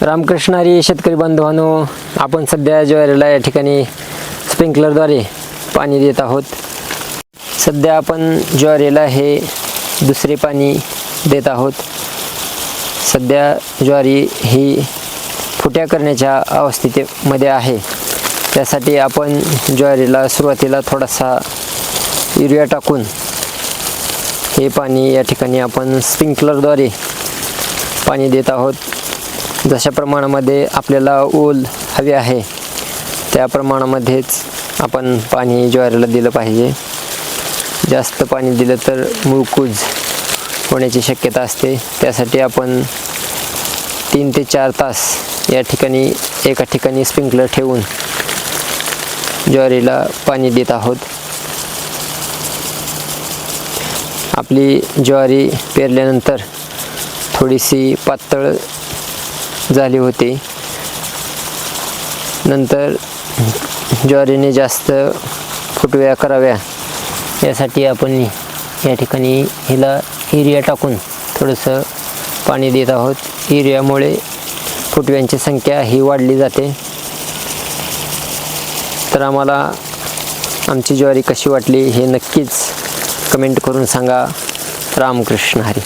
रामकृष्ण हरी शेतकरी बांधवांनो, आपण सध्या ज्वारीला या ठिकाणी स्प्रिंकलरद्वारे पाणी देत आहोत। सध्या आपण ज्वारीला हे दुसरे पाणी देत आहोत। सध्या ज्वारी ही फुट्या करण्याच्या अवस्थेमध्ये आहे। त्यासाठी आपण ज्वारीला सुरुवातीला थोडासा युरिया टाकून हे पाणी या ठिकाणी आपण स्प्रिंकलरद्वारे पाणी देत आहोत। जशा प्रमाणामध्ये आपल्याला ओल हवे आहे त्या प्रमाणामध्येच आपण पाणी ज्वारीला दिलं पाहिजे। जास्त पाणी दिलं तर मुळकूज होण्याची शक्यता असते। त्यासाठी आपण 3 ते 4 तास या ठिकाणी एका ठिकाणी स्प्रिंकलर ठेवून ज्वारीला पाणी देत आहोत। आपली ज्वारी पेरल्यानंतर थोडीशी पातळ झाली होती। नंतर ज्वारीने जास्त फुटव्या कराव्या यासाठी आपण या ठिकाणी हिला युरिया टाकून थोडंसं पाणी देत आहोत। युरियामुळे फुटव्यांची संख्या ही वाढली जाते। तर आम्हाला आमची ज्वारी कशी वाटली हे नक्कीच कमेंट करून सांगा। रामकृष्ण हरी।